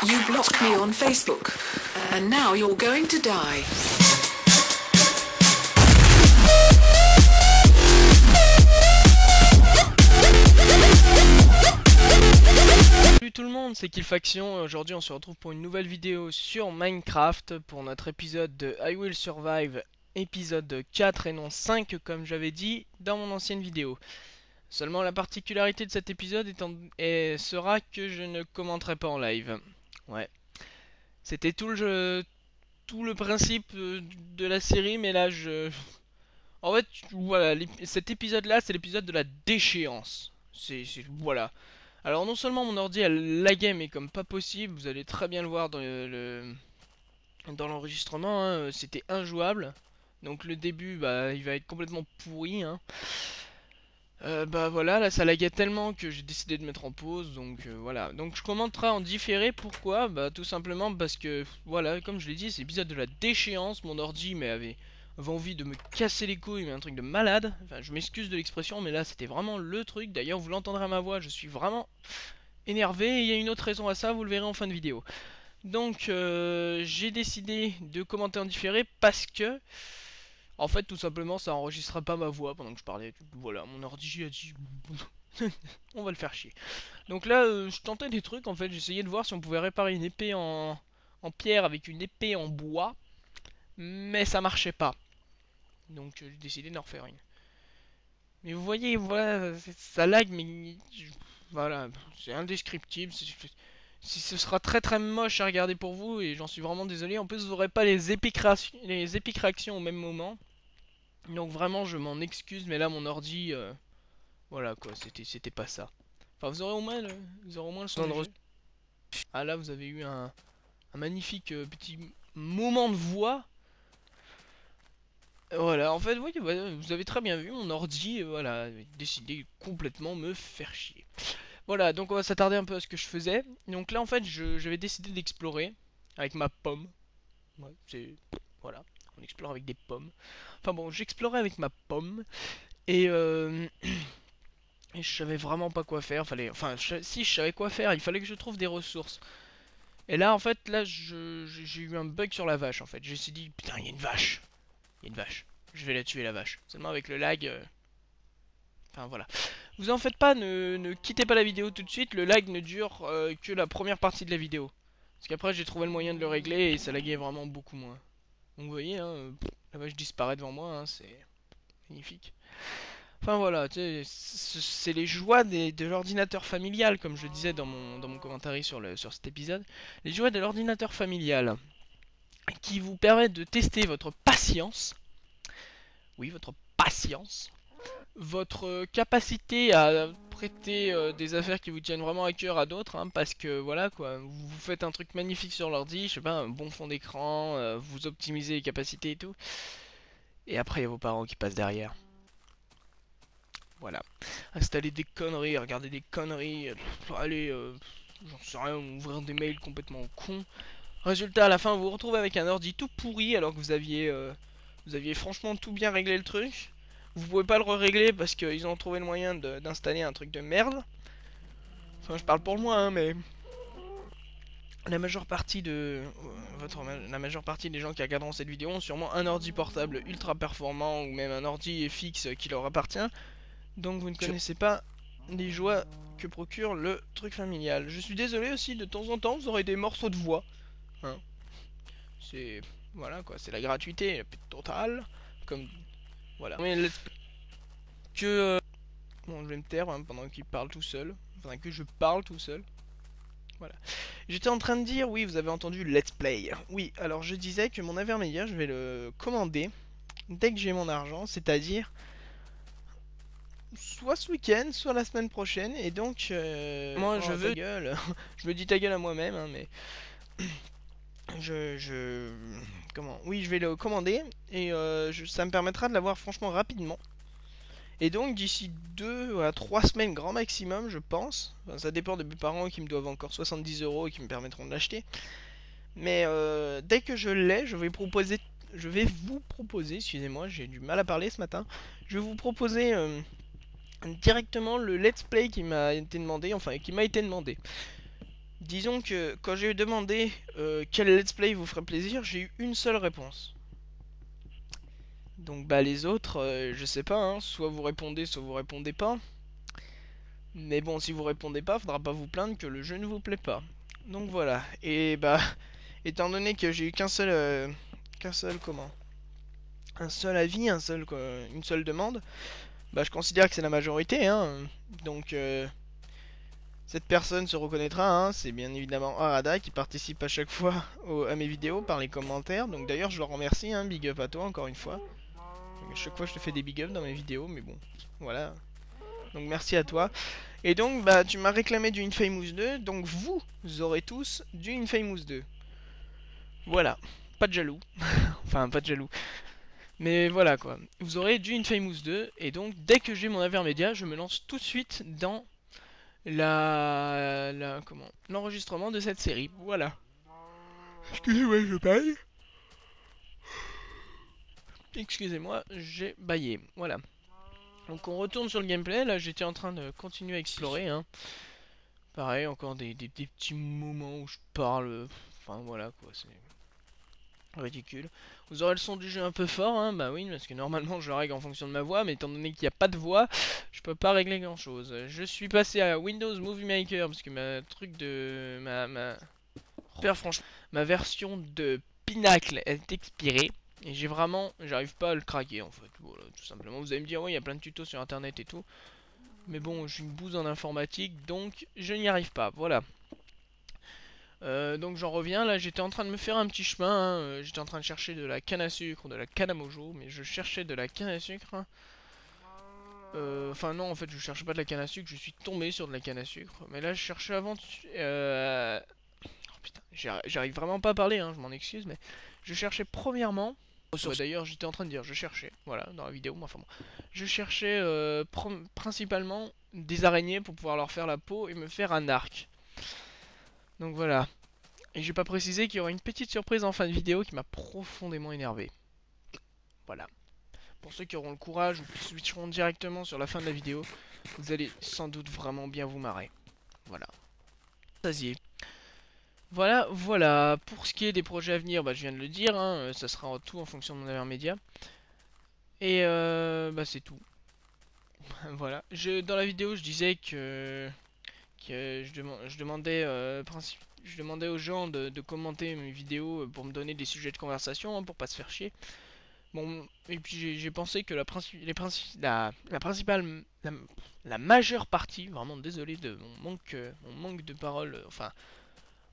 You blocked me on Facebook, and now you're going to die. Salut tout le monde, c'est Killfaction. Aujourd'hui on se retrouve pour une nouvelle vidéo sur Minecraft pour notre épisode de I Will Survive, épisode 4 et non 5 comme j'avais dit dans mon ancienne vidéo. Seulement la particularité de cet épisode sera que je ne commenterai pas en live. Ouais. C'était tout le principe de la série, mais là En fait, voilà, cet épisode là c'est l'épisode de la déchéance. Voilà. Alors non seulement mon ordi a lagué mais comme pas possible, vous allez très bien le voir dans dans l'enregistrement, hein, c'était injouable. Donc le début bah il va être complètement pourri, hein. Bah voilà, là ça laguait tellement que j'ai décidé de mettre en pause, donc voilà. Donc je commenterai en différé, pourquoi? Bah tout simplement parce que, voilà, comme je l'ai dit, c'est l'épisode de la déchéance, mon ordi mais avait envie de me casser les couilles, mais un truc de malade. Enfin je m'excuse de l'expression, mais là c'était vraiment le truc. D'ailleurs vous l'entendrez à ma voix, je suis vraiment énervé, et il y a une autre raison à ça, vous le verrez en fin de vidéo. Donc j'ai décidé de commenter en différé parce que en fait tout simplement ça enregistrera pas ma voix pendant que je parlais. Voilà, mon ordi a dit on va le faire chier. Donc là je tentais des trucs, en fait j'essayais de voir si on pouvait réparer une épée en pierre avec une épée en bois, mais ça marchait pas. Donc j'ai décidé d'en refaire une. Mais vous voyez, voilà, ça lag, mais voilà, c'est indescriptible. Ce sera très très moche à regarder pour vous, et j'en suis vraiment désolé. En plus vous n'aurez pas les épiques réactions au même moment. Donc vraiment je m'en excuse, mais là mon ordi, voilà quoi, c'était pas ça. Enfin vous aurez au moins le son de... Ah là vous avez eu un magnifique petit moment de voix. Voilà, en fait, oui, vous avez très bien vu, mon ordi, voilà, avait décidé complètement me faire chier. Voilà, donc on va s'attarder un peu à ce que je faisais. Donc là, en fait, j'avais décidé d'explorer avec ma pomme. Ouais, voilà, on explore avec des pommes. Enfin bon, j'explorais avec ma pomme, et, et je savais vraiment pas quoi faire. Si je savais quoi faire, il fallait que je trouve des ressources. Et là, en fait, là, j'ai eu un bug sur la vache, en fait. J'ai dit, putain, il y a une vache. Il y a une vache. Je vais la tuer, la vache. Seulement avec le lag... Enfin, voilà. Vous en faites pas, ne quittez pas la vidéo tout de suite. Le lag ne dure que la première partie de la vidéo. Parce qu'après, j'ai trouvé le moyen de le régler et ça laguait vraiment beaucoup moins. Donc, vous voyez, hein, la vache disparaît devant moi. Hein, c'est magnifique. Enfin, voilà. C'est les joies de l'ordinateur familial, comme je disais dans mon commentaire sur cet épisode. Les joies de l'ordinateur familial, qui vous permettent de tester votre patience. Oui, votre patience. Votre capacité à prêter des affaires qui vous tiennent vraiment à cœur à d'autres, hein, parce que voilà quoi, vous faites un truc magnifique sur l'ordi, je sais pas, un bon fond d'écran, vous optimisez les capacités et tout, et après il y a vos parents qui passent derrière. Voilà, installer des conneries, regarder des conneries, aller, j'en sais rien, ouvrir des mails complètement cons. Résultat, à la fin, vous vous retrouvez avec un ordi tout pourri alors que vous aviez franchement tout bien réglé le truc. Vous pouvez pas le régler parce qu'ils ont trouvé le moyen d'installer un truc de merde. Enfin, je parle pour moi, hein, mais la majeure partie la majeure partie des gens qui regarderont cette vidéo ont sûrement un ordi portable ultra performant ou même un ordi fixe qui leur appartient. Donc vous ne connaissez pas les joies que procure le truc familial. Je suis désolé aussi, de temps en temps, vous aurez des morceaux de voix. Hein. C'est... Voilà quoi, c'est la gratuité la plus totale. Comme... Voilà. Mais bon, je vais me taire hein, pendant qu'il parle tout seul. Enfin, que je parle tout seul. Voilà. J'étais en train de dire, oui, vous avez entendu Let's Play. Oui, alors je disais que mon Avermedia, je vais le commander dès que j'ai mon argent, c'est-à-dire soit ce week-end, soit la semaine prochaine. Et donc, moi, je veux... Ta gueule. Je me dis ta gueule à moi-même, hein, mais... Comment? Oui, je vais le commander et ça me permettra de l'avoir franchement rapidement. Et donc d'ici 2 à 3 semaines grand maximum, je pense. Enfin, ça dépend de mes parents qui me doivent encore 70 € et qui me permettront de l'acheter. Mais dès que je l'ai, je vais vous proposer, excusez-moi, j'ai du mal à parler ce matin. Je vais vous proposer directement le let's play qui m'a été demandé, enfin qui m'a été demandé. Disons que quand j'ai demandé quel let's play vous ferait plaisir, j'ai eu une seule réponse. Donc bah les autres, je sais pas, hein, soit vous répondez pas. Mais bon, si vous répondez pas, faudra pas vous plaindre que le jeu ne vous plaît pas. Donc voilà, et bah, étant donné que j'ai eu qu'un seul comment, un seul avis, une seule demande, bah je considère que c'est la majorité, hein. Donc cette personne se reconnaîtra, hein, c'est bien évidemment Arada qui participe à chaque fois à mes vidéos par les commentaires. Donc d'ailleurs je le remercie, hein, big up à toi encore une fois. Donc, à chaque fois je te fais des big up dans mes vidéos, mais bon, voilà. Donc merci à toi. Et donc bah tu m'as réclamé du Infamous 2, donc vous aurez tous du Infamous 2. Voilà, pas de jaloux. Enfin pas de jaloux. Mais voilà quoi, vous aurez du Infamous 2, et donc dès que j'ai mon Avermedia, je me lance tout de suite dans l'enregistrement de cette série. Voilà. Excusez-moi, je baille. Excusez-moi, j'ai baillé. Voilà. Donc on retourne sur le gameplay. Là, j'étais en train de continuer à explorer. Hein. Pareil, encore des petits moments où je parle. Enfin voilà quoi, c'est ridicule. Vous aurez le son du jeu un peu fort, hein, bah oui, parce que normalement je le règle en fonction de ma voix, mais étant donné qu'il n'y a pas de voix, je peux pas régler grand chose. Je suis passé à Windows Movie Maker parce que ma version de Pinacle est expirée. Et j'arrive pas à le craquer en fait, voilà, tout simplement. Vous allez me dire, oui, il y a plein de tutos sur internet et tout. Mais bon, je suis une bouse en informatique, donc je n'y arrive pas, voilà. Donc j'en reviens, là j'étais en train de me faire un petit chemin, hein. J'étais en train de chercher de la canne à sucre, de la canne à mojo, mais je cherchais de la canne à sucre. Enfin non, en fait je cherchais pas de la canne à sucre, je suis tombé sur de la canne à sucre. Mais là je cherchais avant... Oh putain, j'arrive vraiment pas à parler, hein, je m'en excuse, mais je cherchais premièrement... Ouais, d'ailleurs j'étais en train de dire, je cherchais, voilà, dans la vidéo, mais enfin bon. Je cherchais principalement des araignées pour pouvoir leur faire la peau et me faire un arc. Donc voilà. Et j'ai pas précisé qu'il y aura une petite surprise en fin de vidéo qui m'a profondément énervé. Voilà. Pour ceux qui auront le courage ou qui switcheront directement sur la fin de la vidéo, vous allez sans doute vraiment bien vous marrer. Voilà. Vas-y. Voilà, voilà. Pour ce qui est des projets à venir, bah, je viens de le dire, hein, ça sera en tout en fonction de mon avenir média. Et bah c'est tout. Voilà. Dans la vidéo, je disais que je demandais aux gens de commenter mes vidéos pour me donner des sujets de conversation, hein, pour pas se faire chier. Bon, et puis j'ai pensé que la majeure partie, vraiment désolé de mon manque de parole, enfin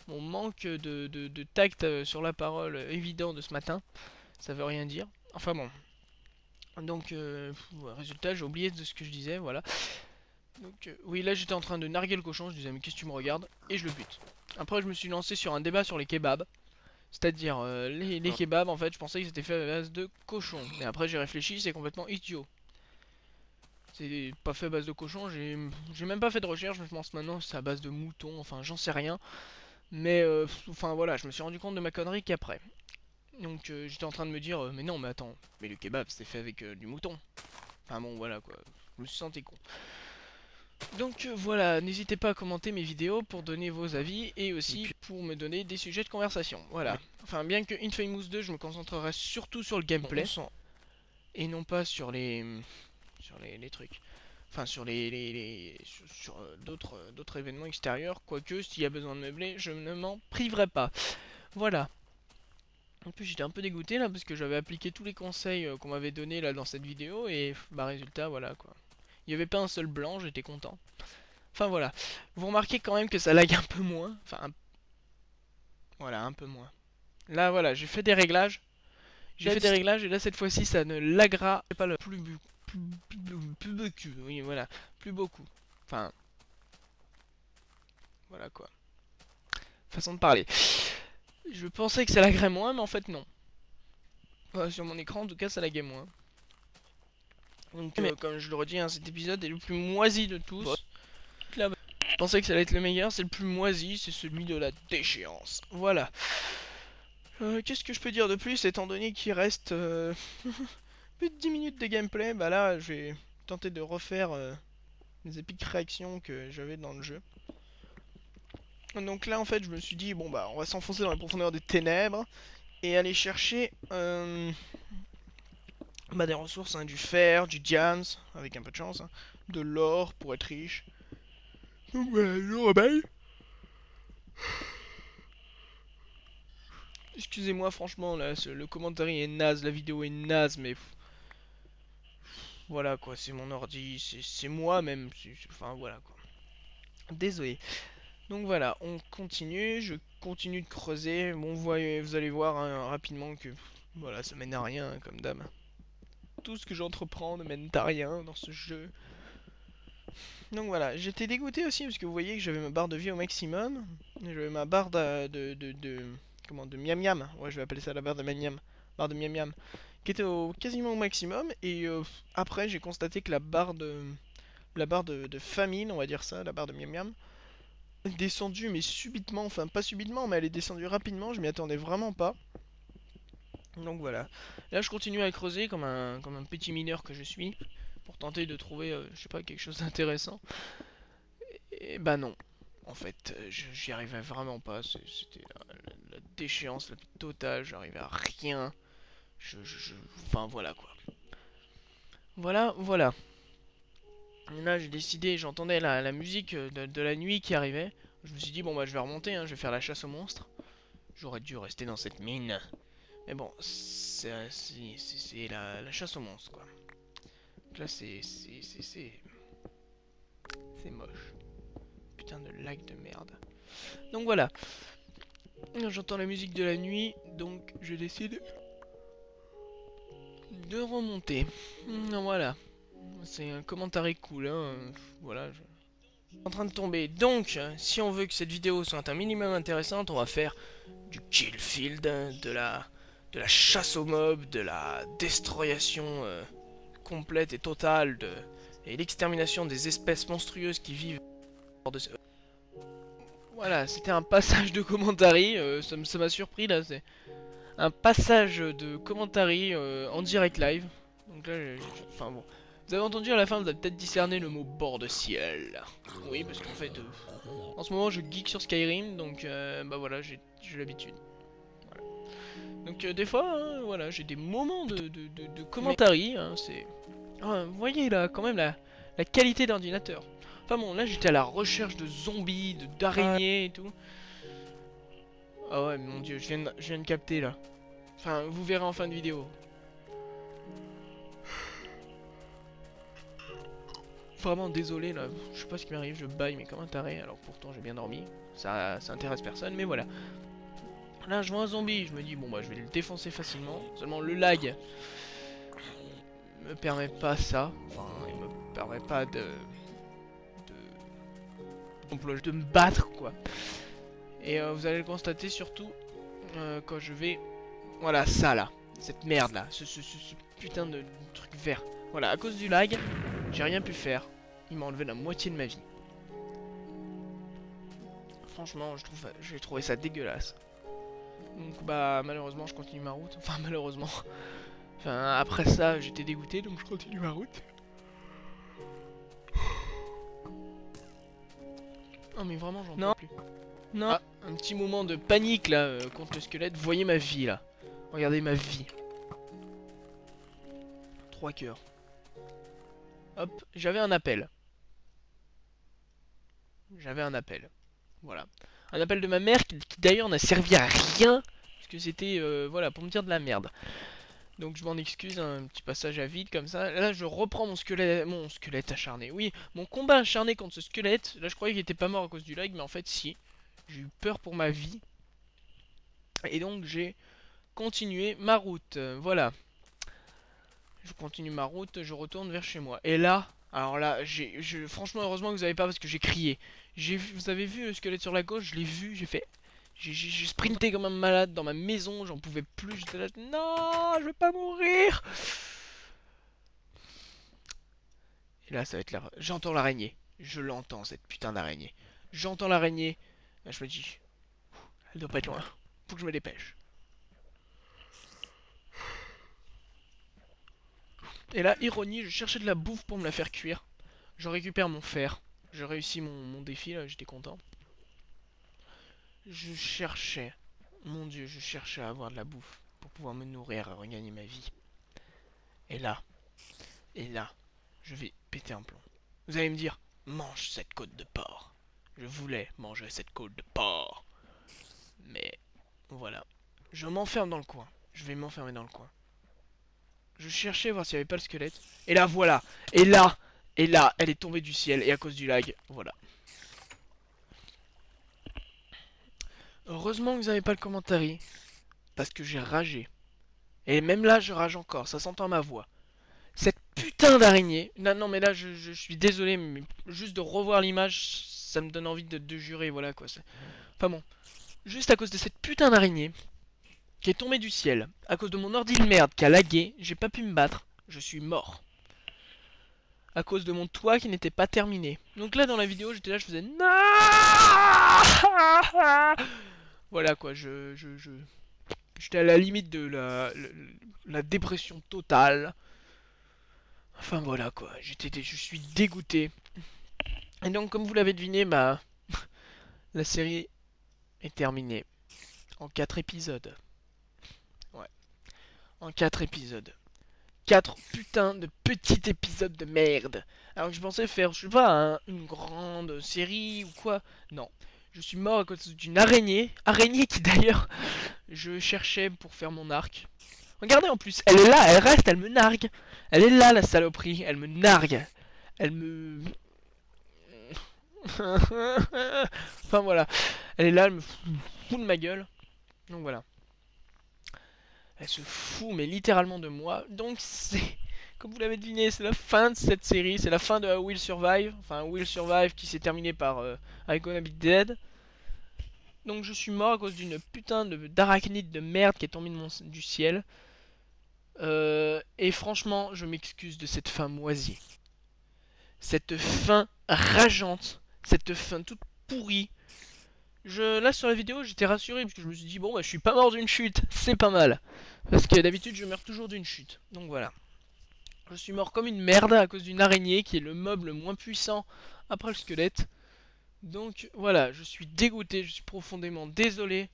mon manque de tact sur la parole évident de ce matin, ça veut rien dire. Enfin bon, donc résultat j'ai oublié de ce que je disais, voilà. Donc oui, là j'étais en train de narguer le cochon, je disais mais qu'est-ce que tu me regardes, et je le bute. Après je me suis lancé sur un débat sur les kebabs. C'est-à-dire, les kebabs, en fait, je pensais qu'ils étaient faits à base de cochon. Et après, j'ai réfléchi, c'est complètement idiot. C'est pas fait à base de cochon, j'ai même pas fait de recherche, je pense maintenant c'est à base de mouton, enfin, j'en sais rien. Mais, enfin, voilà, je me suis rendu compte de ma connerie qu'après. Donc, j'étais en train de me dire, mais non, mais attends, mais le kebab, c'était fait avec du mouton. Enfin, bon, voilà, quoi. Je me suis senti con. Donc voilà, n'hésitez pas à commenter mes vidéos pour donner vos avis et aussi pour me donner des sujets de conversation. Voilà. Enfin, bien que Infamous 2, je me concentrerai surtout sur le gameplay et non pas sur les trucs. Enfin, sur d'autres événements extérieurs. Quoique, s'il y a besoin de meubler, je ne m'en priverai pas. Voilà. En plus, j'étais un peu dégoûté là parce que j'avais appliqué tous les conseils qu'on m'avait donnés là dans cette vidéo et bah résultat, voilà quoi. Il n'y avait pas un seul blanc, j'étais content. Enfin voilà. Vous remarquez quand même que ça lag un peu moins. Enfin, voilà, un peu moins. Là, voilà, j'ai fait des réglages. J'ai fait des réglages et là, cette fois-ci, ça ne laguera pas le plus beaucoup. Oui, voilà, plus beaucoup. Enfin, voilà quoi. Façon de parler. Je pensais que ça laguerait moins, mais en fait, non. Sur mon écran, en tout cas, ça laguait moins. Donc, comme je le redis, hein, cet épisode est le plus moisi de tous. Je pensais que ça allait être le meilleur, c'est le plus moisi, c'est celui de la déchéance. Voilà. Qu'est-ce que je peux dire de plus, étant donné qu'il reste plus de 10 minutes de gameplay, bah là, je vais tenter de refaire les épiques réactions que j'avais dans le jeu. Donc là en fait je me suis dit bon bah on va s'enfoncer dans les profondeurs des ténèbres et aller chercher bah, des ressources, hein, du fer, du diams, avec un peu de chance, hein, de l'or pour être riche. Donc voilà, je rebelle. Excusez-moi franchement là, le commentaire est naze, la vidéo est naze, mais voilà quoi, c'est mon ordi, c'est moi même, enfin voilà quoi. Désolé. Donc voilà, on continue, je continue de creuser. Bon, vous allez voir hein, rapidement que voilà, ça mène à rien hein, comme d'hab. Tout ce que j'entreprends ne mène à rien dans ce jeu. Donc voilà, j'étais dégoûté aussi parce que vous voyez que j'avais ma barre de vie au maximum. J'avais ma barre comment, de miam miam. Ouais, je vais appeler ça la barre de miam miam. Barre de miam miam. Qui était quasiment au maximum. Et après, j'ai constaté que la barre de famine, on va dire ça, la barre de miam miam, descendue mais subitement, enfin pas subitement, mais elle est descendue rapidement. Je m'y attendais vraiment pas. Donc voilà. Là, je continue à creuser comme un petit mineur que je suis pour tenter de trouver, je sais pas, quelque chose d'intéressant. Et bah non. En fait, j'y arrivais vraiment pas. C'était la déchéance la plus totale. J'arrivais à rien. Enfin, voilà quoi. Voilà, voilà. Et là, j'ai décidé, j'entendais la musique de la nuit qui arrivait. Je me suis dit, bon, bah, je vais remonter, hein, je vais faire la chasse aux monstres. J'aurais dû rester dans cette mine. Mais bon, c'est la chasse aux monstres, quoi. Donc là, c'est moche. Putain de lac de merde. Donc voilà. J'entends la musique de la nuit, donc je décide de remonter. Voilà. C'est un commentaire cool, hein. Voilà. En train de tomber. Donc, si on veut que cette vidéo soit un minimum intéressante, on va faire du kill field, de la chasse aux mobs, de la destroyation complète et totale et l'extermination des espèces monstrueuses qui vivent hors de ce... Voilà, c'était un passage de commentary, ça m'a surpris là, c'est un passage de commentary en direct live. Donc là, enfin bon. Vous avez entendu à la fin, vous avez peut-être discerné le mot bord de ciel. Oui, parce qu'en fait, en ce moment je geek sur Skyrim, donc bah voilà, j'ai l'habitude. Voilà. Donc des fois, hein, voilà, j'ai des moments de commentary, hein, c'est... Ah, vous voyez là, quand même, la qualité d'ordinateur. Enfin bon, là j'étais à la recherche de zombies, d'araignées et tout. Ah ouais, mon dieu, je viens de capter là. Enfin, vous verrez en fin de vidéo. Vraiment désolé là, je sais pas ce qui m'arrive, je baille mais comme un taré, alors pourtant j'ai bien dormi. Ça intéresse personne, mais voilà. Là je vois un zombie, je me dis bon bah je vais le défoncer facilement. Seulement le lag me permet pas ça. Enfin, il me permet pas de me battre quoi. Et vous allez le constater surtout quand je vais... Voilà, ça là. Cette merde là. Ce putain de truc vert. Voilà, à cause du lag, j'ai rien pu faire. Il m'a enlevé la moitié de ma vie. Franchement, j'ai trouvé ça dégueulasse. Donc bah malheureusement je continue ma route. Enfin malheureusement. Enfin après ça j'étais dégoûté donc je continue ma route. Non mais vraiment j'en peux plus. Non. Ah, un petit moment de panique là contre le squelette. Vous voyez ma vie là. Regardez ma vie. 3 cœurs. Hop, j'avais un appel. J'avais un appel. Voilà. Un appel de ma mère qui d'ailleurs n'a servi à rien. Parce que c'était, voilà, pour me dire de la merde. Donc je m'en excuse, un petit passage à vide comme ça. Là je reprends mon squelette acharné. Oui, mon combat acharné contre ce squelette. Là je croyais qu'il était pas mort à cause du lag, mais en fait si. J'ai eu peur pour ma vie. Et donc j'ai continué ma route. Voilà. Je continue ma route, je retourne vers chez moi. Et là, alors là, franchement heureusement que vous avez pas parce que j'ai crié. Vous avez vu le squelette sur la gauche, je l'ai vu, j'ai fait... J'ai sprinté comme un malade dans ma maison, j'en pouvais plus, j'étais là, non, je vais pas mourir. Et là, ça va être la... J'entends l'araignée. Je l'entends, cette putain d'araignée. J'entends l'araignée. Là, je me dis, elle doit pas être loin. Faut que je me dépêche. Et là, ironie, je cherchais de la bouffe pour me la faire cuire. Je récupère mon fer. J'ai réussi mon défi, là, j'étais content. Je cherchais, mon Dieu, je cherchais à avoir de la bouffe pour pouvoir me nourrir et regagner ma vie. Et là, je vais péter un plomb. Vous allez me dire, mange cette côte de porc. Je voulais manger cette côte de porc. Mais voilà, je m'enferme dans le coin. Je vais m'enfermer dans le coin. Je cherchais voir s'il n'y avait pas le squelette. Et là, voilà. Et là, elle est tombée du ciel. Et à cause du lag, voilà. Heureusement que vous n'avez pas le commentaire. Parce que j'ai ragé. Et même là, je rage encore. Ça s'entend à ma voix. Cette putain d'araignée. Non, non, mais là, je suis désolé. Mais juste de revoir l'image, ça me donne envie de jurer. Voilà quoi. Enfin bon. Juste à cause de cette putain d'araignée qui est tombée du ciel. À cause de mon ordi de merde qui a lagué. J'ai pas pu me battre. Je suis mort. À cause de mon toit qui n'était pas terminé. Donc là dans la vidéo j'étais là, je faisais non. Voilà quoi, j'étais à la limite de la dépression totale. Enfin voilà quoi, je suis dégoûté. Et donc comme vous l'avez deviné, la série est terminée en 4 épisodes. Ouais, en 4 épisodes. 4 putains de petits épisodes de merde. Alors que je pensais faire, je sais pas, une grande série ou quoi. Non. Je suis mort à cause d'une araignée. Araignée qui d'ailleurs, je cherchais pour faire mon arc. Regardez en plus, elle est là, elle reste, elle me nargue. Elle est là la saloperie, elle me nargue. Elle me... Enfin voilà. Elle est là, elle me fout de ma gueule. Donc voilà. Elle se fout mais littéralement de moi. Donc c'est... Comme vous l'avez deviné, c'est la fin de cette série. C'est la fin de I Will Survive. Enfin, Will Survive qui s'est terminé par I Gonna Be Dead. Donc je suis mort à cause d'une putain d'arachnide de merde qui est tombée du ciel. Et franchement, je m'excuse de cette fin moisie. Cette fin rageante. Cette fin toute pourrie. Là sur la vidéo j'étais rassuré parce que je me suis dit bon bah je suis pas mort d'une chute. C'est pas mal. Parce que d'habitude je meurs toujours d'une chute. Donc voilà. Je suis mort comme une merde à cause d'une araignée qui est le mob le moins puissant après le squelette. Donc voilà, je suis dégoûté, je suis profondément désolé.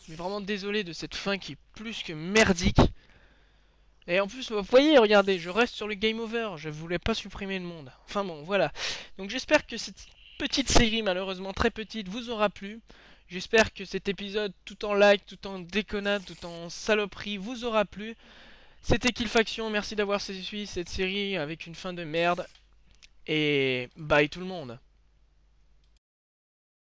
Mais vraiment désolé de cette fin qui est plus que merdique. Et en plus, vous voyez, regardez, je reste sur le game over. Je voulais pas supprimer le monde. Enfin bon, voilà. Donc j'espère que cette petite série, malheureusement très petite, vous aura plu. J'espère que cet épisode, tout en like, tout en déconnade, tout en saloperie, vous aura plu. C'était Killfaction, merci d'avoir suivi cette série avec une fin de merde. Et bye tout le monde.